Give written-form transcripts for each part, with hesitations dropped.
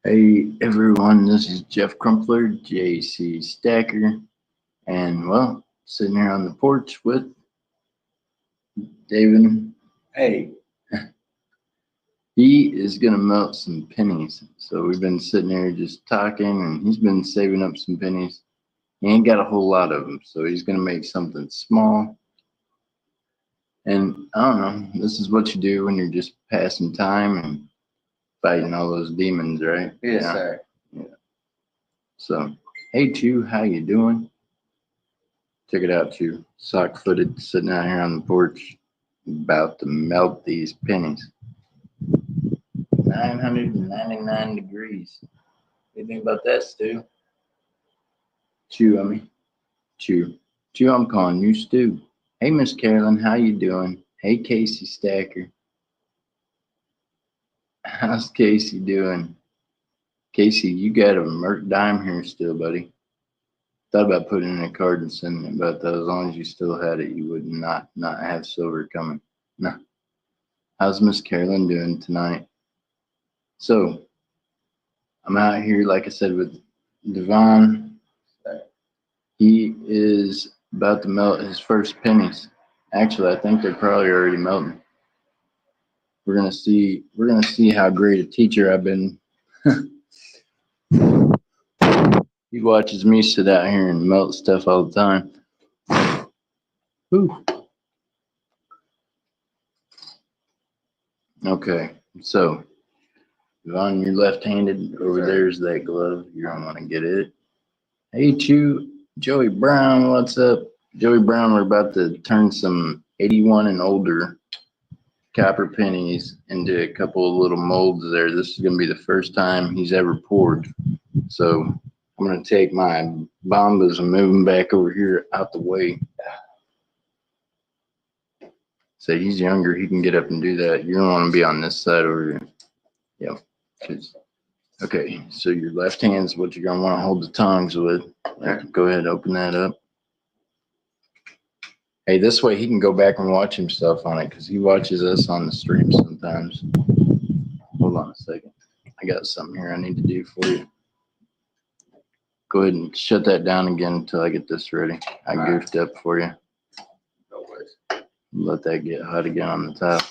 Hey everyone, this is Jeff Crumpler, JC Stacker, and well, sitting here on the porch with Daven. Hey, he is gonna melt some pennies. So we've been sitting here just talking, and he's been saving up some pennies. He ain't got a whole lot of them, so he's gonna make something small. And I don't know, this is what you do when you're just passing time and fighting all those demons, right? Yes, sir. Yeah. So, hey Chew, how you doing? Check it out, you sock footed sitting out here on the porch, about to melt these pennies. 999 degrees. What do you think about that, Stu? Chew, I mean. Chew. Chew, I'm calling you Stu. Hey, Miss Carolyn, how you doing? Hey, Casey Stacker. How's Casey doing? Casey, you got a Merc dime here still, buddy. Thought about putting in a card and sending it, but as long as you still had it, you would not have silver coming. No. How's Miss Carolyn doing tonight? So I'm out here, like I said, with Devon. He is about to melt his first pennies. Actually, I think they're probably already melting. We're gonna see. We're gonna see how great a teacher I've been. He watches me sit out here and melt stuff all the time. Whew. Okay, so Devon, you're left-handed. Over there's that glove. You're gonna want to get it. Hey, Chew, Joey Brown, what's up? Joey Brown, we're about to turn some 81 and older copper pennies into a couple of little molds there. This is going to be the first time he's ever poured. So I'm going to take my bombas and move them back over here out the way. So he's younger, he can get up and do that. You don't want to be on this side over here. Yeah. Okay, so your left hand's what you're going to want to hold the tongs with. Go ahead, open that up. Hey, this way he can go back and watch himself on it because he watches us on the stream sometimes. Hold on a second. I got something here I need to do for you. Go ahead and shut that down again until I get this ready. I goofed up for you. No worries. Let that get hot again on the top.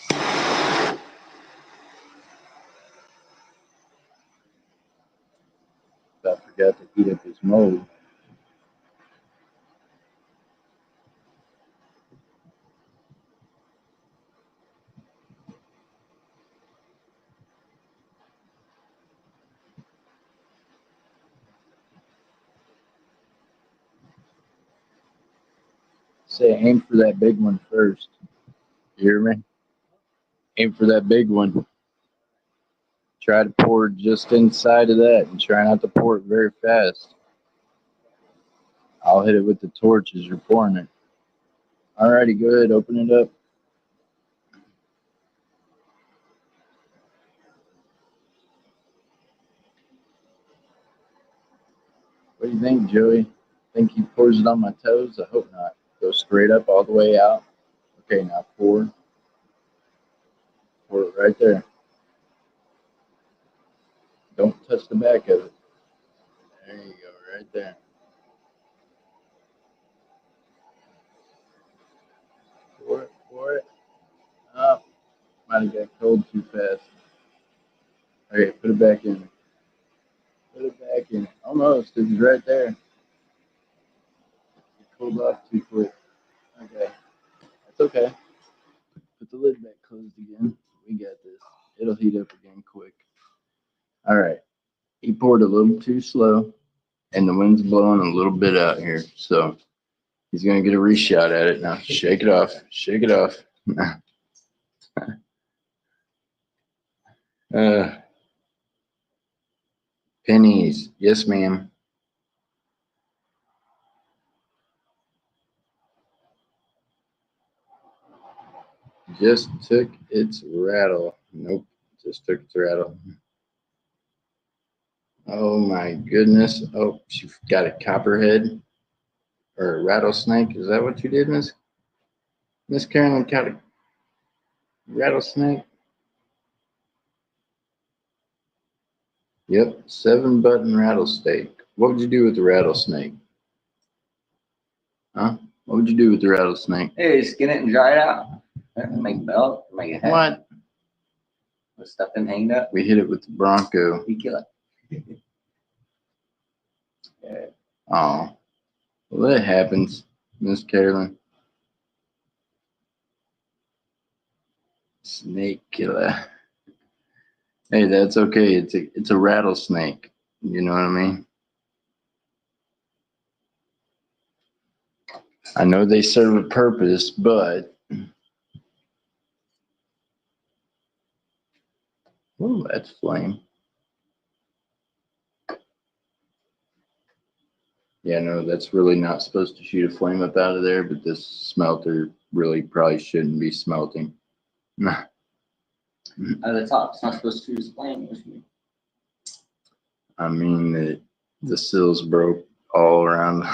I forgot to heat up his mold. Say aim for that big one first. You hear me? Aim for that big one. Try to pour just inside of that and try not to pour it very fast. I'll hit it with the torch as you're pouring it. Alrighty, go ahead, open it up. What do you think, Joey? Think he pours it on my toes? I hope not. Go straight up all the way out. Okay, now pour. Pour it right there. Don't touch the back of it. There you go, right there. Pour it, pour it. Oh, might have got cold too fast. Okay, put it back in. Put it back in. Almost, it's right there. It cooled off too quick. Okay, that's okay. Put the lid back closed again. We got this. It'll heat up again quick. All right. He poured a little too slow, and the wind's blowing a little bit out here. So he's going to get a reshot at it. Now, shake it off. Shake it off. uh, pennies. Yes, ma'am. Just took its rattle. Nope. Just took its rattle. Oh my goodness. Oh, she got a copperhead or a rattlesnake. Is that what you did, Miss Carolyn? Got a rattlesnake? Yep, 7-button rattlesnake. What would you do with the rattlesnake? Huh? What would you do with the rattlesnake? Hey, skin it and dry it out. Make a belt, make a hat. What? With stuff in hanged up. We hit it with the Bronco. You kill it. Yeah. Oh, well, that happens, Miss Carolyn. Snake killer. Hey, that's okay. It's a rattlesnake. You know what I mean? I know they serve a purpose, but oh, that's flame. Yeah, no, that's really not supposed to shoot a flame up out of there, but this smelter really probably shouldn't be smelting. At the top, it's not supposed to use flame. I mean, the sills broke all around.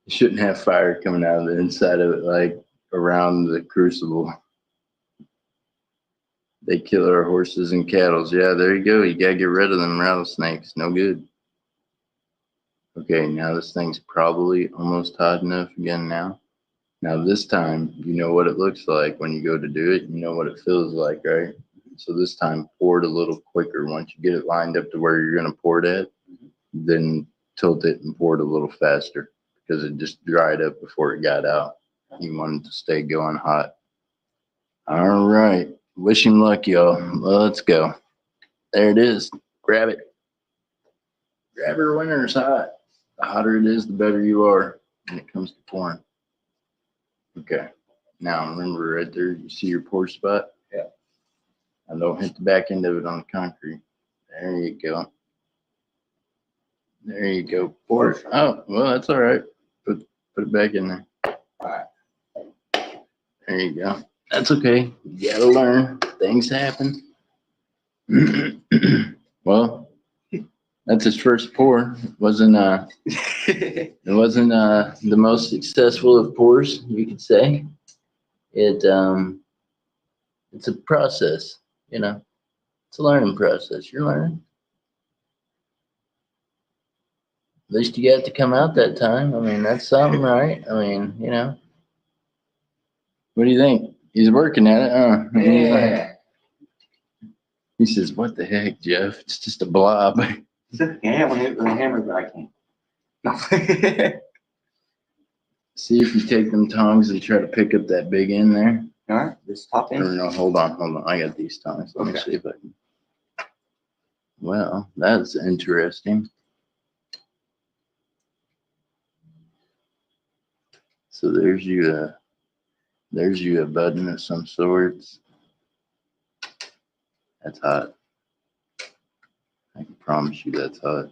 You shouldn't have fire coming out of the inside of it, like around the crucible. They kill our horses and cattle. Yeah, there you go. You gotta get rid of them rattlesnakes. No good. Okay, now this thing's probably almost hot enough again now. Now this time, you know what it looks like when you go to do it. You know what it feels like, right? So this time, pour it a little quicker. Once you get it lined up to where you're gonna pour it at, then tilt it and pour it a little faster because it just dried up before it got out. You want it to stay going hot. All right. Wish him luck, y'all. Well, let's go. There it is. Grab it. Grab her when it's hot. The hotter it is, the better you are when it comes to pouring. Okay. Now remember right there, you see your pour spot? Yeah. And don't hit the back end of it on the concrete. There you go. There you go. Pour it. Oh, well, that's all right. Put it back in there. All right. There you go. That's okay. You gotta learn. Things happen. Well, that's his first pour. It wasn't the most successful of pours, you could say. It's a process, you know. It's a learning process. You're learning. At least you got to come out that time. I mean, that's something, right? I mean, you know. What do you think? He's working at it, huh? Yeah. He says, "What the heck, Jeff? It's just a blob." Yeah, when hit with a hammer, but I can't. No. See if you take them tongs and try to pick up that big end there. All right, this top Or end. no, hold on. I got these tongs. Let me see if I can. Well, that's interesting. So there's you a button of some sorts. That's hot. I can promise you that's hot.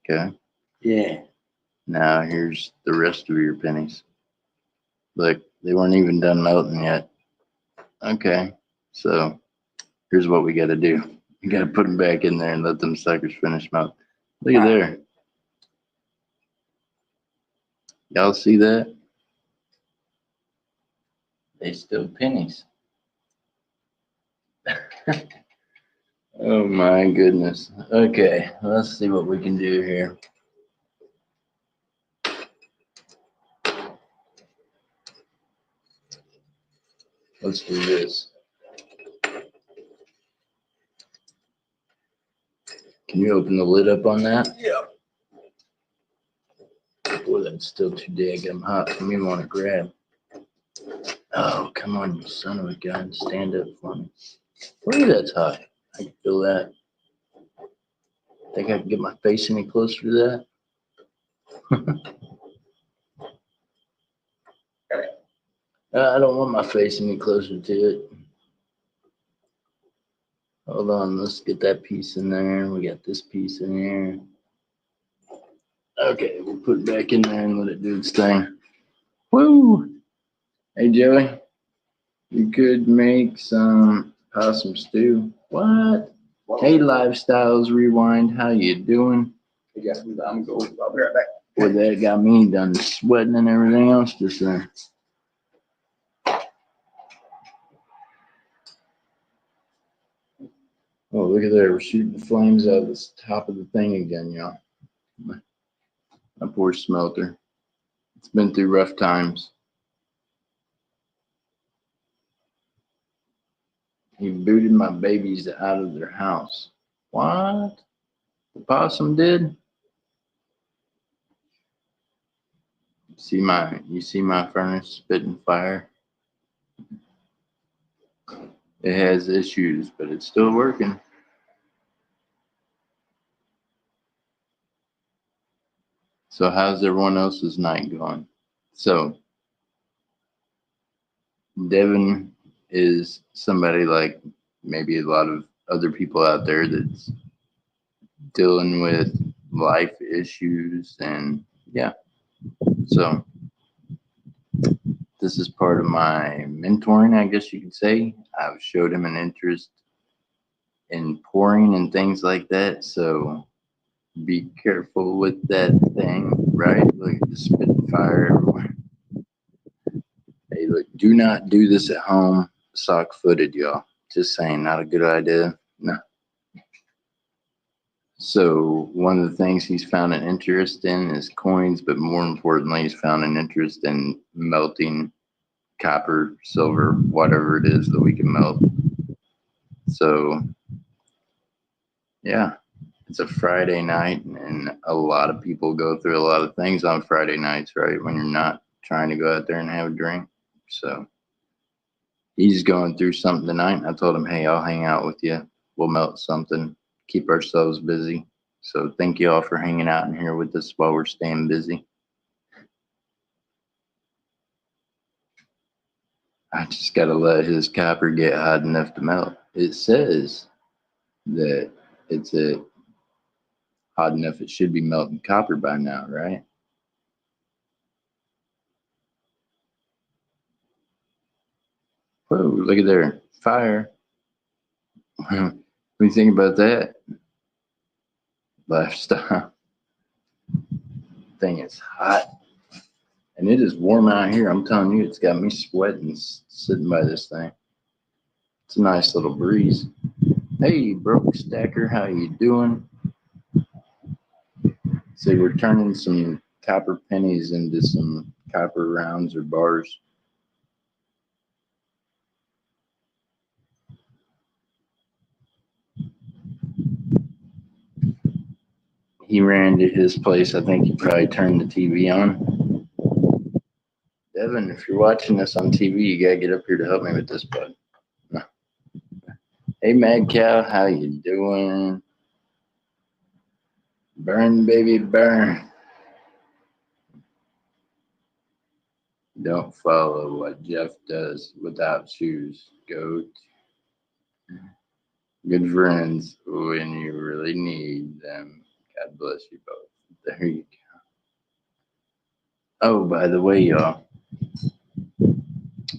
Okay. Yeah. Now here's the rest of your pennies. Look, they weren't even done melting yet. Okay. So here's what we got to do. You got to put them back in there and let them suckers finish melt. Look at there. Y'all see that? They still pennies. Oh my goodness. Okay, let's see what we can do here. Let's do this. Can you open the lid up on that? Yeah. Boy, that's still too daggum hot for me to want to grab. Oh, come on, you son of a gun. Stand up for me. Look at that's hot. I can feel that. Think I can get my face any closer to that? I don't want my face any closer to it. Hold on, let's get that piece in there. We got this piece in here. Okay, we'll put it back in there and let it do its thing. Woo! Hey, Joey, you could make some possum stew. What? Hey, Lifestyles Rewind, how you doing? Yes, I'm going. I'll be right back. Boy, that got me done sweating and everything else just then. Oh, look at there. We're shooting flames out of the top of the thing again, y'all. My poor smelter. It's been through rough times. He booted my babies out of their house. What? The possum did? You see my furnace spitting fire? It has issues, but it's still working. So how's everyone else's night going? So Devin is somebody like maybe a lot of other people out there that's dealing with life issues, and yeah. So this is part of my mentoring, I guess you could say. I've showed him an interest in pouring and things like that. So be careful with that thing, right? Look at the spitting fire everywhere. Hey, look, do not do this at home sock footed, y'all. Just saying, not a good idea. No. So one of the things he's found an interest in is coins, but more importantly, he's found an interest in melting copper, silver, whatever it is that we can melt. So yeah, it's a Friday night, and a lot of people go through a lot of things on Friday nights, right? When you're not trying to go out there and have a drink. So he's going through something tonight. And I told him, hey, I'll hang out with you. We'll melt something, keep ourselves busy. So thank you all for hanging out in here with us while we're staying busy. I just got to let his copper get hot enough to melt. It says that it's hot enough it should be melting copper by now, right? Whoa, look at there. Fire. What do you think about that? Lifestyle. Thing is hot. And it is warm out here. I'm telling you, it's got me sweating sitting by this thing. It's a nice little breeze. Hey, Broke Stacker, how you doing? So we're turning some copper pennies into some copper rounds or bars. He ran to his place. I think he probably turned the TV on. Devin, if you're watching this on TV, you gotta get up here to help me with this, bud. No. Hey, Mad Cow, how you doing? Burn, baby, burn. Don't follow what Jeff does without shoes. Goat. Good friends when you really need them. God bless you both. There you go. Oh, by the way, y'all.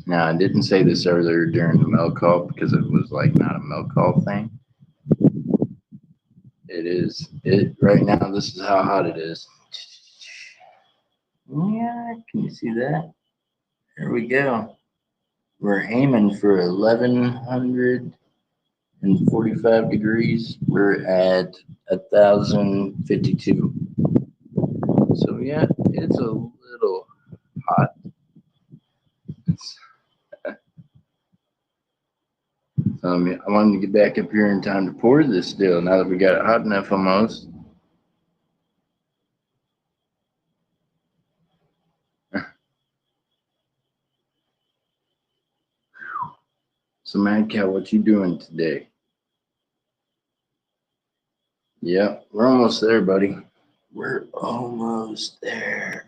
Now, I didn't say this earlier during the milk call because it was like not a milk call thing. It is. It right now. This is how hot it is. Yeah, can you see that? There we go. We're aiming for 1145 degrees. We're at 1052. So yeah, it's a little hot. I wanted to get back up here in time to pour this deal. Now that we got it hot enough almost. So Mad Cow, what you doing today? Yeah, we're almost there, buddy. We're almost there.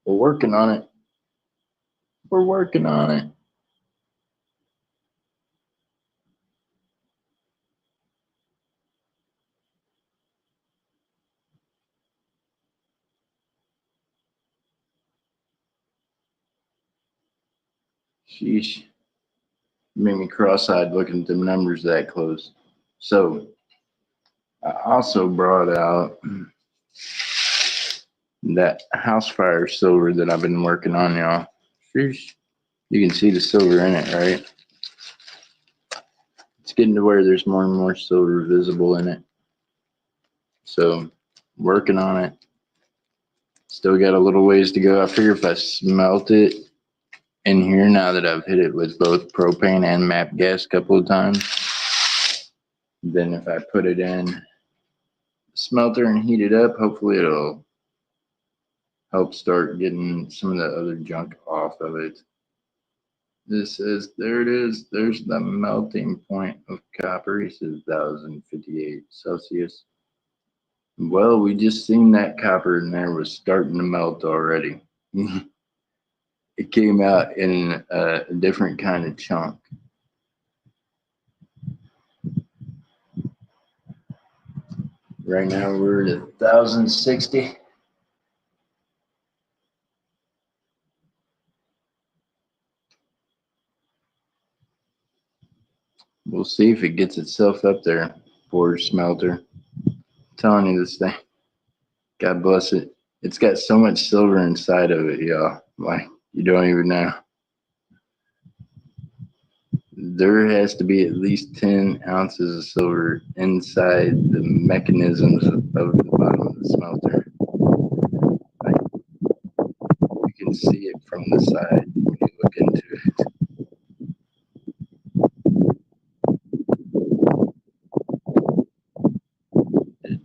We're working on it. We're working on it. Sheesh. Made me cross-eyed looking at the numbers that close. So I also brought out that house fire silver that I've been working on, y'all. Sheesh. You can see the silver in it, right? It's getting to where there's more and more silver visible in it. So, working on it. Still got a little ways to go. I figure if I smelt it in here, now that I've hit it with both propane and MAP gas a couple of times, then if I put it in the smelter and heat it up, hopefully it'll help start getting some of the other junk off of it. This is, there it is. There's the melting point of copper. He says 1058 Celsius. Well, we just seen that copper in there was starting to melt already. It came out in a different kind of chunk. Right now we're at 1060. We'll see if it gets itself up there. Poor smelter. I'm telling you, this thing, God bless it. It's got so much silver inside of it, y'all. Like, you don't even know. There has to be at least 10 ounces of silver inside the mechanisms of the bottom of the smelter. Like, you can see it from the side when you look into it.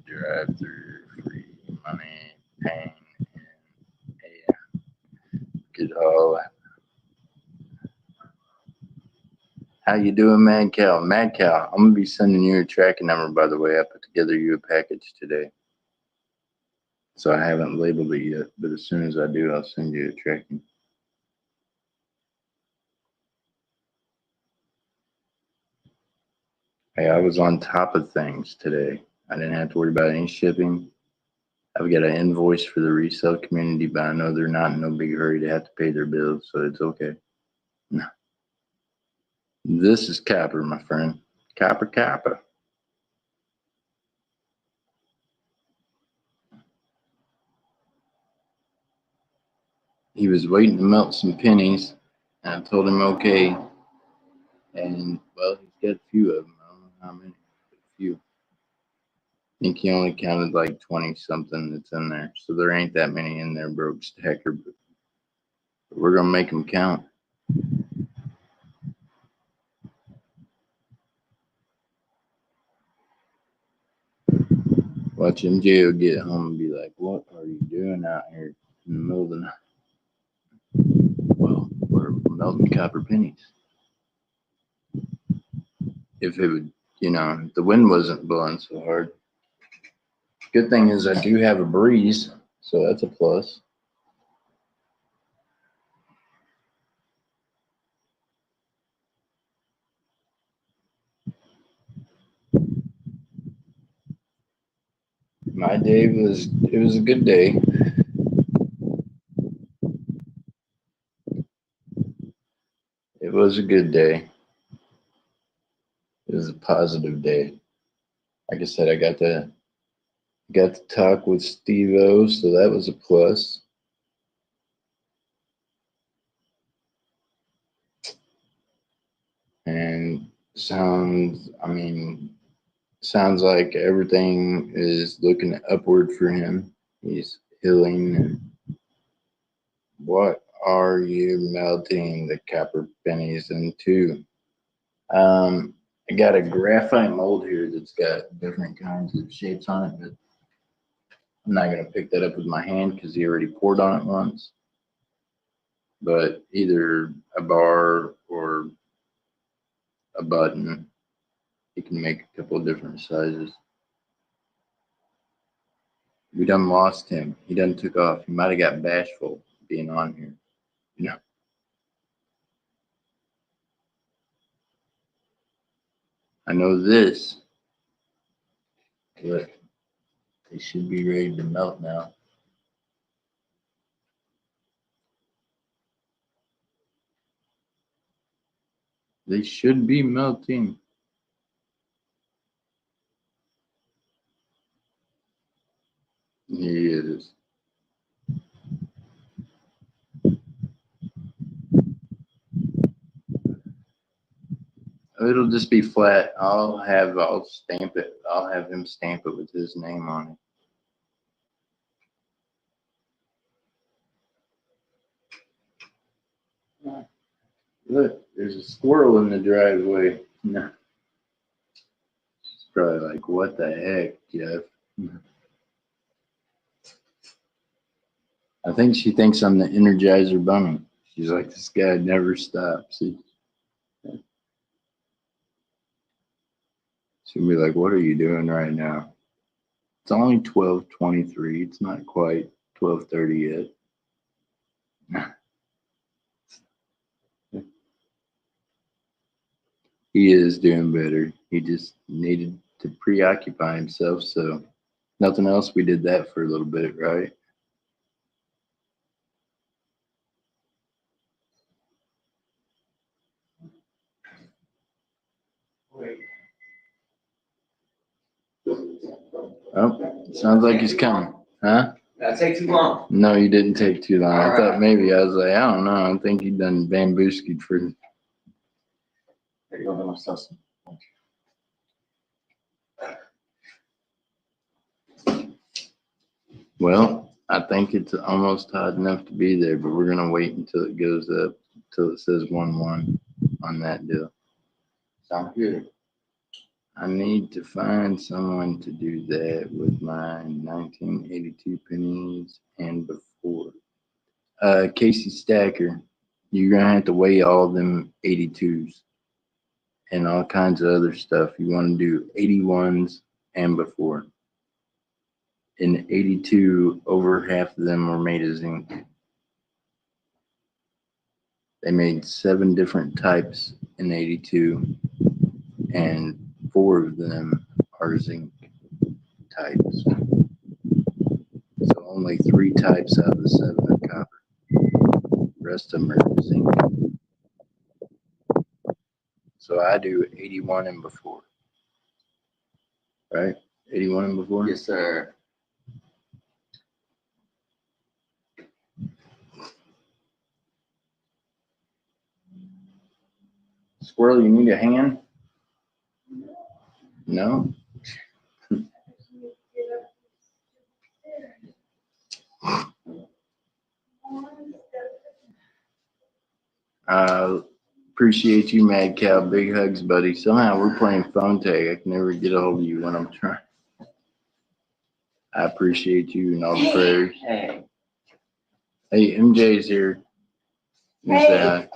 Drive through free money, pain, and get all. How you doing, Mad Cow? Mad Cow, I'm gonna be sending you a tracking number, by the way. I put together you a package today, so I haven't labeled it yet. But as soon as I do, I'll send you a tracking. Hey, I was on top of things today. I didn't have to worry about any shipping. I've got an invoice for the resale community, but I know they're not in no big hurry to have to pay their bills, so it's okay. No. This is Copper, my friend. Copper, Copper. He was waiting to melt some pennies, and I told him okay. And, well, he's got a few of them. I don't know how many, but a few. I think he only counted like 20 something that's in there. So there ain't that many in there, broke stacker, but we're going to make them count. Watch MJ get home and be like, what are you doing out here in the middle of the night? Well, we're melting copper pennies. If it would, if the wind wasn't blowing so hard. Good thing is I do have a breeze, so that's a plus. My day it was a good day. It was a good day. It was a positive day. Like I said, I got to talk with Steve-O, so that was a plus. And sounds like everything is looking upward for him. He's healing. And what are you melting the copper pennies into? I got a graphite mold here that's got different kinds of shapes on it, but I'm not going to pick that up with my hand because he already poured on it once. But either a bar or a button, he can make a couple of different sizes. We done lost him. He done took off. He might have got bashful being on here. I know this, but they should be ready to melt now. They should be melting. He is. it'll just be flat. I'll stamp it. I'll have him stamp it with his name on it. Look, there's a squirrel in the driveway. No. She's probably like, what the heck, Jeff? I think she thinks I'm the Energizer Bunny. She's like, this guy never stops. She'll be like, what are you doing right now? It's only 12:23. It's not quite 12:30 yet. He is doing better. He just needed to preoccupy himself. So nothing else. We did that for a little bit, right? Oh, sounds like he's coming. Huh? That take too long. No, you didn't take too long. I All thought right. maybe. I was like, I don't know. I think he done bambooskied for. There you go, myself some. Well, I think it's almost hot enough to be there, but we're gonna wait until it goes up, till it says 1-1 on that deal. Sound good. I need to find someone to do that with my 1982 pennies and before. Casey Stacker, you're gonna have to weigh all them 82s and all kinds of other stuff. You want to do 81s and before. In 82, over half of them were made of zinc. They made 7 different types in 82, and 4 of them are zinc types. So only 3 types out of the 7 are copper. The rest of them are zinc. So I do 81 and before. Right? 81 and before? Yes, sir. Squirrel, you need a hand? No? Appreciate you, Mad Cow. Big hugs, buddy. Somehow we're playing phone tag. I can never get a hold of you when I'm trying. I appreciate you and all the prayers. Hey. Hey, MJ's here. You Hey. say hi.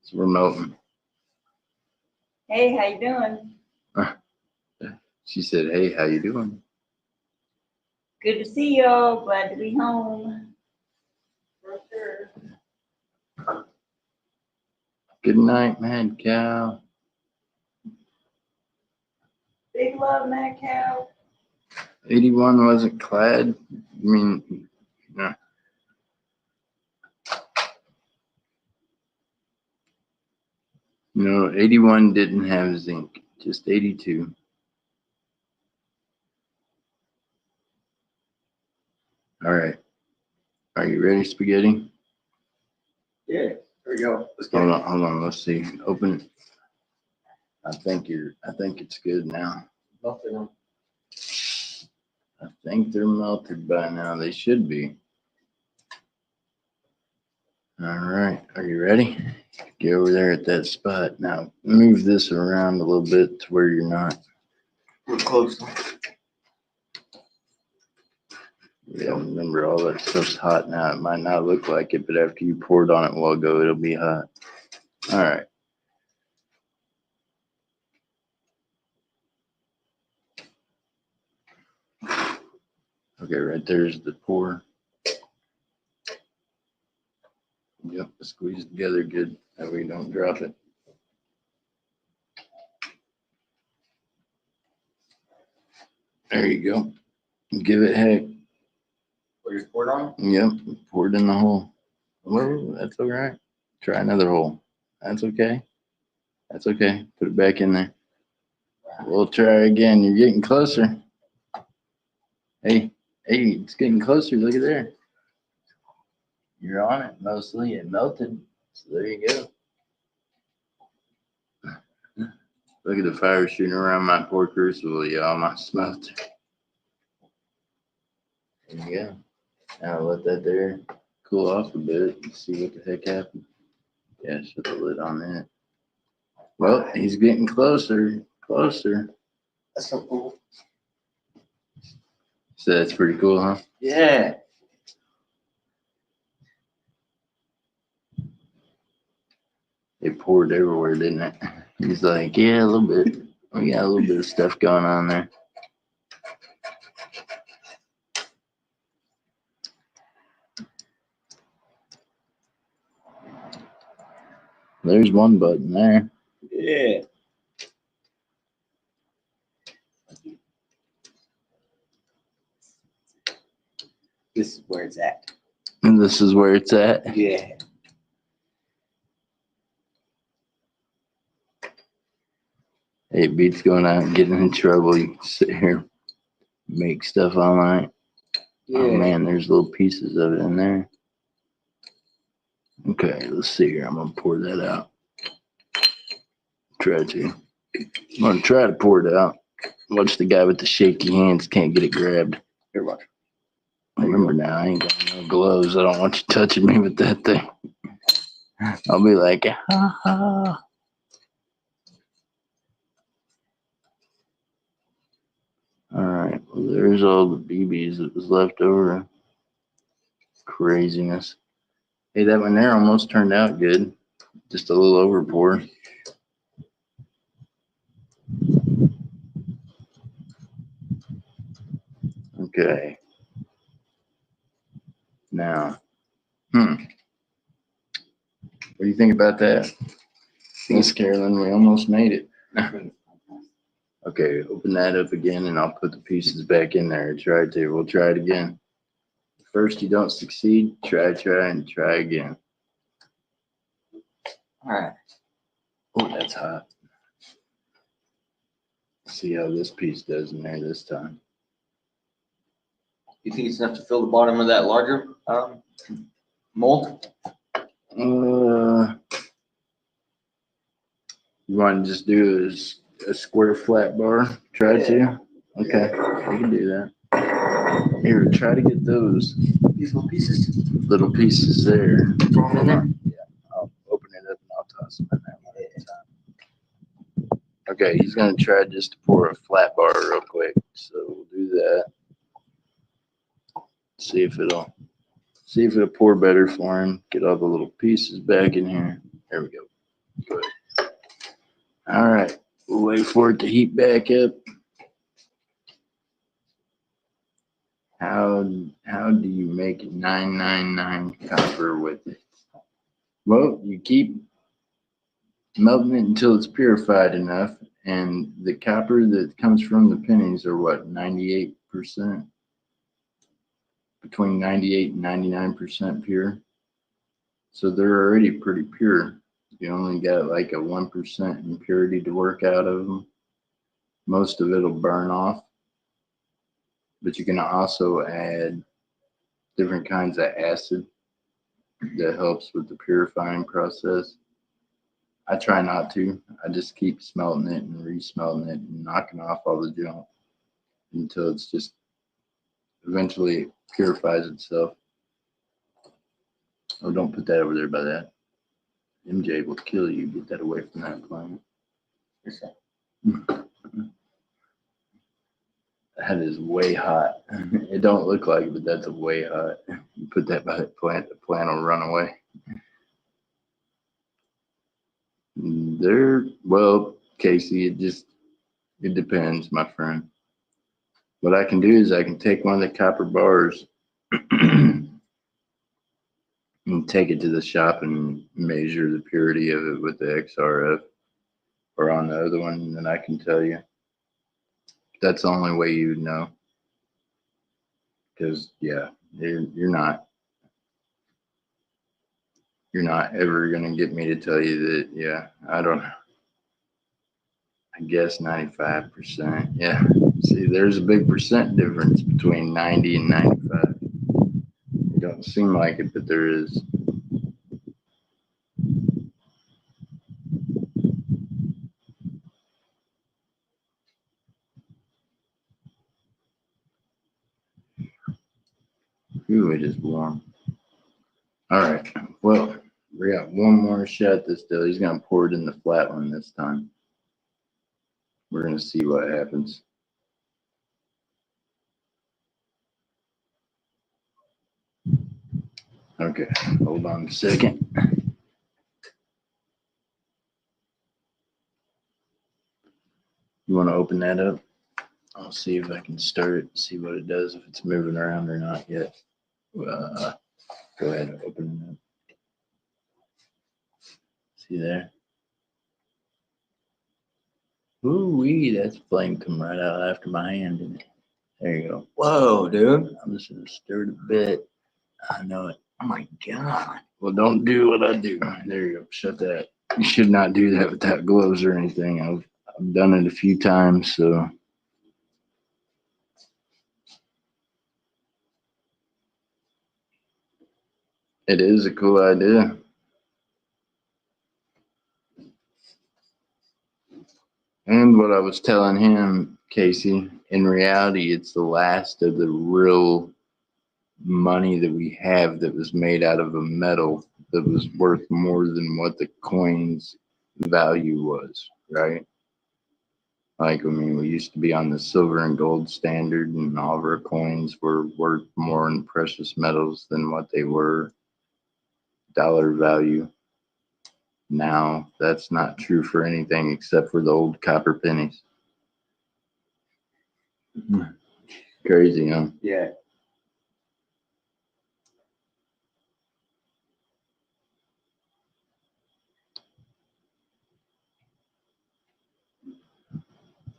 It's remoting. Hey, how you doing? She said, hey, how you doing? Good to see y'all. Glad to be home. For sure. Good night, Mad Cow. Big love, Mad Cow. 81 wasn't clad. I mean, no. No, 81 didn't have zinc, just 82. All right. Are you ready, Spaghetti? Yeah. There we go. Let's get Hold on. Let's see. Open it. I think it's good now. Nothing. I think they're melted by now. They should be. All right. Are you ready? Get over there at that spot. Now move this around a little bit to where you're not. We're close. Yeah, remember all that stuff's hot now. It might not look like it, but after you poured on it a while ago, it'll be hot. All right. Okay, right there's the pour. Yep, squeeze together good. That way you don't drop it. There you go. Give it heck. We just poured on? Yep, pour it in the hole. Whoa, that's all right. Try another hole. That's okay. That's okay. Put it back in there. We'll try again. You're getting closer. Hey, it's getting closer. Look at there. You're on it mostly. It melted. So there you go. Look at the fire shooting around my poor crucible, y'all. My smelter. There you go. Now let that there cool off a bit and see what the heck happened. Yeah, shut the lid on that. Well, he's getting closer. That's so cool. So that's pretty cool, huh? Yeah. It poured everywhere, didn't it? He's like, yeah, a little bit. We got a little bit of stuff going on there. There's one button there. Yeah. This is where it's at. And this is where it's at. Yeah. Hey, it beats going out and getting in trouble. You sit here, make stuff all night. Yeah. Oh man, there's little pieces of it in there. Okay, let's see here. I'm gonna pour that out. I'm gonna try to pour it out. Watch the guy with the shaky hands can't get it grabbed. Here, watch. Remember now, I ain't got no gloves. I don't want you touching me with that thing. I'll be like, ha ha. All right, well, there's all the BBs that was left over. Craziness. Hey, that one there almost turned out good. Just a little over pour. Okay. Now, what do you think about that? Miss Carolyn, we almost made it. Okay, open that up again and I'll put the pieces back in there. We'll try it again. First you don't succeed, try, and try again. All right. Oh, that's hot. See how this piece does in there this time. You think it's enough to fill the bottom of that larger mold? You want to just do a square flat bar? Try to? Okay, we can do that. Here, try to get those These little pieces. little pieces there. Throw them in there. Yeah, I'll open it up and I'll toss them in there one at a time. Okay, he's gonna try just to pour a flat bar real quick. So we'll do that. See if it'll pour better for him. Get all the little pieces back in here. There we go. Good. All right. We'll wait for it to heat back up. How do you make 999 copper with it? Well, you keep melting it until it's purified enough, and the copper that comes from the pennies are what, 98%? Between 98 and 99% pure. So they're already pretty pure. You only got like a 1% impurity to work out of them. Most of it'll burn off. But you can also add different kinds of acid that helps with the purifying process. I try not to. I just keep smelting it and re-smelting it and knocking off all the junk until it's just eventually purifies itself. Oh, don't put that over there by that. MJ will kill you. Get that away from that plant. That is way hot. It don't look like it, but that's way hot. You put that by the plant will run away. Well, Casey, it depends, my friend. What I can do is I can take one of the copper bars and take it to the shop and measure the purity of it with the XRF or on the other one, and then I can tell you. That's the only way you would know. Because yeah, you're not ever gonna get me to tell you that. Yeah, I don't know. I guess 95%. Yeah. See, there's a big percent difference between 90 and 95. It don't seem like it, but there is. Ooh, it is warm. All right. Well, we got one more shot this deal. He's gonna pour it in the flat one this time. We're gonna see what happens. Okay, hold on a second. You want to open that up? I'll see if I can start it, see what it does, if it's moving around or not yet. Go ahead and open it up. See there? Ooh wee, that's flame come right out after my hand, didn't it? There you go. Whoa, dude. I'm just gonna stir it a bit. I know it. Oh my God. Well, don't do what I do. There you go. Shut that. You should not do that without gloves or anything. I've done it a few times, so. It is a cool idea. And what I was telling him, Casey, in reality, it's the last of the real money that we have that was made out of a metal that was worth more than what the coin's value was, right? Like, I mean, we used to be on the silver and gold standard, and all of our coins were worth more in precious metals than what they were dollar value. Now, that's not true for anything except for the old copper pennies. Crazy, huh? Yeah.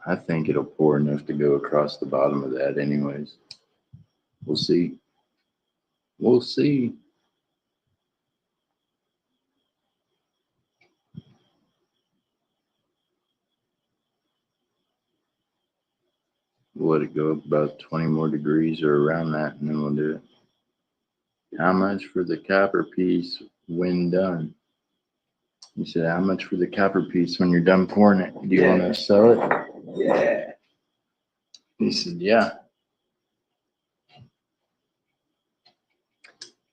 I think it'll pour enough to go across the bottom of that anyways. We'll see. We'll see. We'll let it go up about 20 more degrees or around that, and then we'll do it. How much for the copper piece when done? He said, how much for the copper piece when you're done pouring it? Do you want to sell it? Yeah. He said, yeah.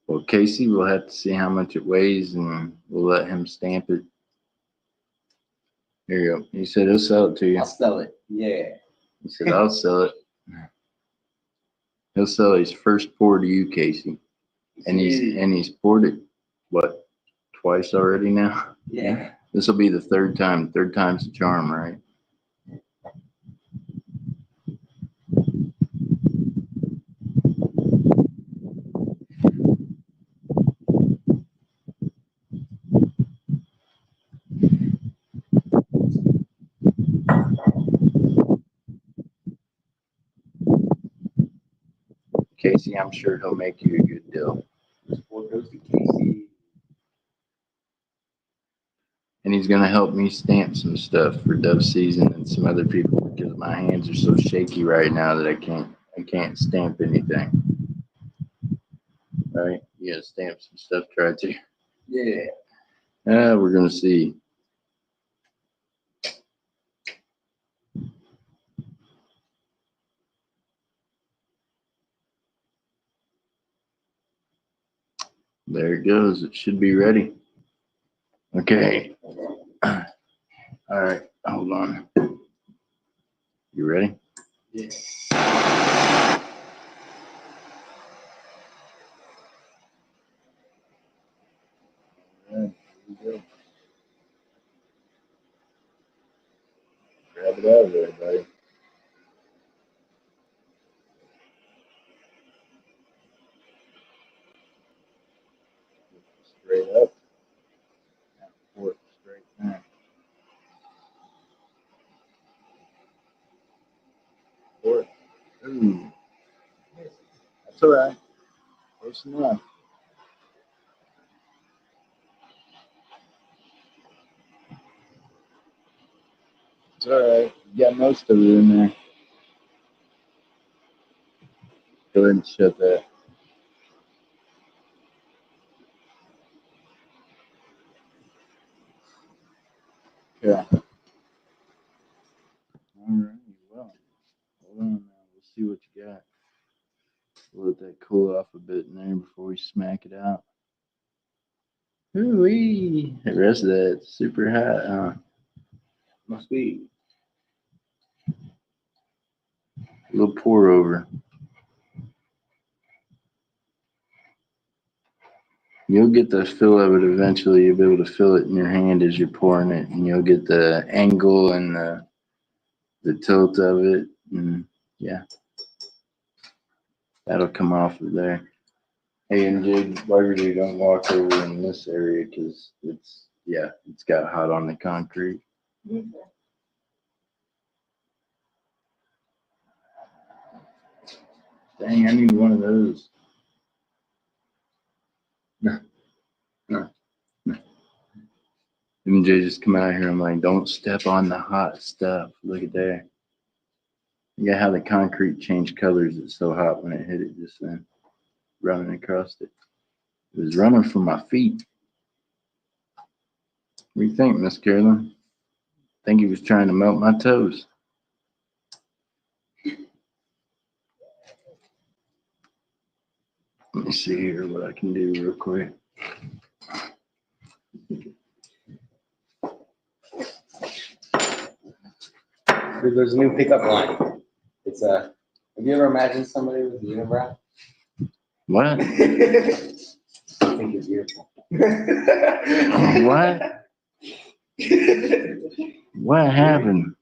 Well, Casey, we'll have to see how much it weighs, and we'll let him stamp it. Here you go. He said he'll sell it to you. I'll sell it. Yeah. He said, I'll sell it. He'll sell his first pour to you, Casey. And he's poured it, what, twice already now? Yeah. This will be the third time. Third time's the charm, right? Casey, I'm sure he'll make you a good deal. This boy goes to Casey. And he's gonna help me stamp some stuff for dove season and some other people because my hands are so shaky right now that I can't stamp anything. Right? You gotta stamp some stuff, try to. Yeah. We're gonna see. There it goes. It should be ready. Okay. All right. Hold on. You ready? Yeah. All right. Here we go. Grab it out of there, buddy. Straight up. Now pour it straight back. Pour it. Ooh. That's all right. Close enough. It's all right. You got most of it in there. Go ahead and shut that. Yeah. All right. Well, hold on now. We'll see what you got. Let that cool off a bit in there before we smack it out. Ooh-wee. The rest of that's super hot. Must be a little pour over. You'll get the feel of it eventually. You'll be able to feel it in your hand as you're pouring it, and you'll get the angle and the tilt of it, and yeah, that'll come off of there. Hey, and Jade, Barger, don't walk over in this area because it's got hot on the concrete. Dang, I need one of those. No. MJ just come out here. I'm like, don't step on the hot stuff. Look at there. You got how the concrete changed colors. It's so hot when it hit it just then. Running across it. It was running from my feet. What do you think, Miss Carolyn? Think he was trying to melt my toes. Let me see here what I can do real quick. There's a new pickup line. It's have you ever imagined somebody with a unibrow? What? I think it's beautiful. What? What happened?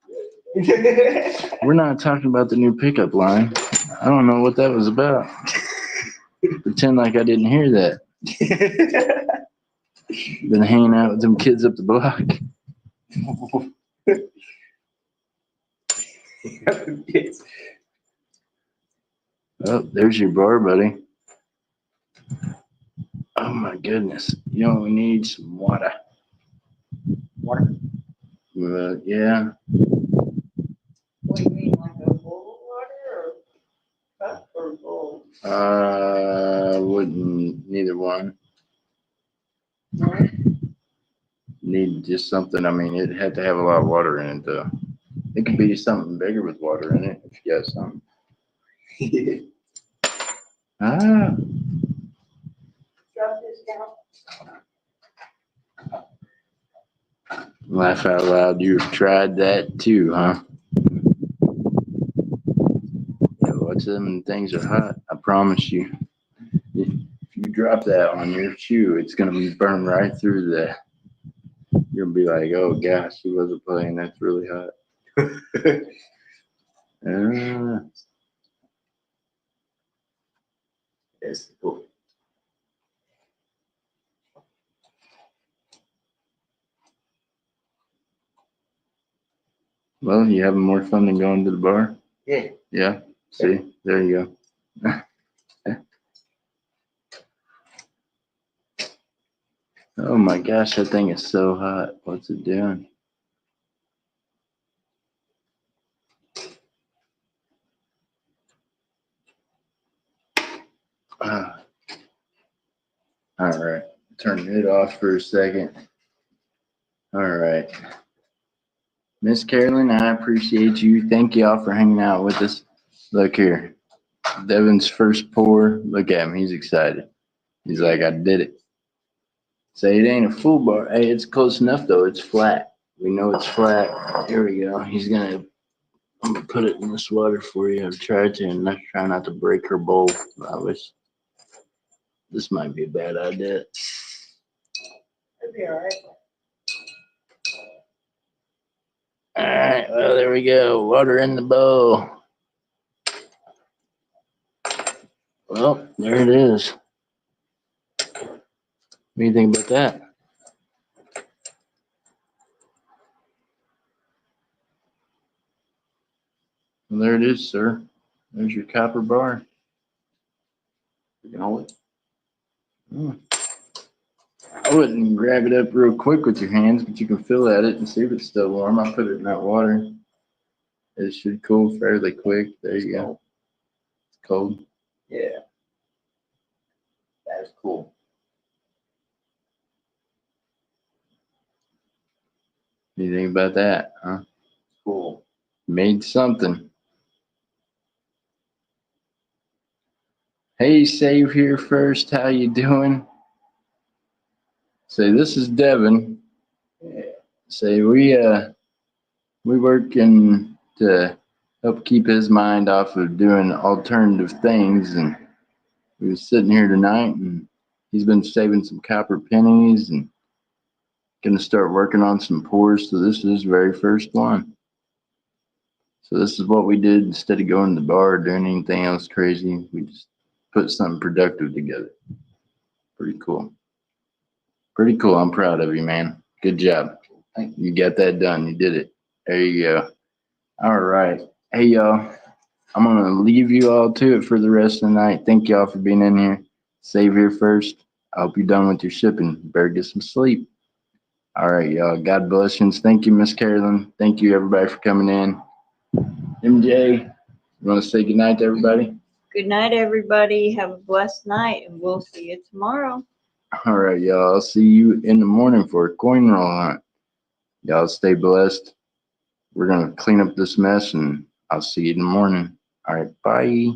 We're not talking about the new pickup line. I don't know what that was about. Pretend like I didn't hear that. Been hanging out with them kids up the block. Oh, there's your bar, buddy. Oh my goodness. You know, we need some water. Water? Yeah. What do you mean, like a bowl of water or cup or bowl? Wouldn't neither one. No? Need just something. I mean, it had to have a lot of water in it, though. It could be something bigger with water in it if you got something. Ah. Drop this down. Laugh out loud. You've tried that too, huh? Yeah, watch them things are hot. I promise you. If you drop that on your shoe, it's gonna be burned right through the. You're gonna be like, oh gosh, he wasn't playing. That's really hot. Yes, cool. Well, you having more fun than going to the bar? Yeah. Yeah. See, there you go. Oh my gosh, that thing is so hot. What's it doing? Ah. All right. Turn it off for a second. All right. Miss Carolyn, I appreciate you. Thank y'all for hanging out with us. Look here. Devin's first pour. Look at him. He's excited. He's like, I did it. Say it ain't a full bar. Hey, it's close enough though. It's flat. We know it's flat. Here we go. I'm gonna put it in this water for you. I've tried to and try not to break her bowl. I wish this might be a bad idea. It'll be all right. All right, well, there we go. Water in the bowl. Well, there it is. What do you think about that? Well, there it is, sir. There's your copper bar. You can hold it. Hmm. I wouldn't grab it up real quick with your hands, but you can feel at it and see if it's still warm. I put it in that water. It should cool fairly quick. There you go. It's cold. Yeah. That is cool. What do you think about that, huh? Cool. Made something. Hey, Save here first. How you doing? Say, this is Devin. Say, we working to help keep his mind off of doing alternative things, and we was sitting here tonight, and he's been saving some copper pennies and gonna start working on some pours. So this is his very first one. So this is what we did instead of going to the bar or doing anything else crazy. We just put something productive together. Pretty cool. Pretty cool. I'm proud of you, man. Good job. You got that done. You did it. There you go. All right. Hey, y'all. I'm going to leave you all to it for the rest of the night. Thank y'all for being in here. Save here first. I hope you're done with your shipping. Better get some sleep. All right, y'all. God bless you. Thank you, Miss Carolyn. Thank you, everybody, for coming in. MJ, you want to say goodnight to everybody? Good night, everybody. Have a blessed night, and we'll see you tomorrow. All right, y'all. I'll see you in the morning for a coin roll hunt. Y'all stay blessed. We're going to clean up this mess, and I'll see you in the morning. All right, bye.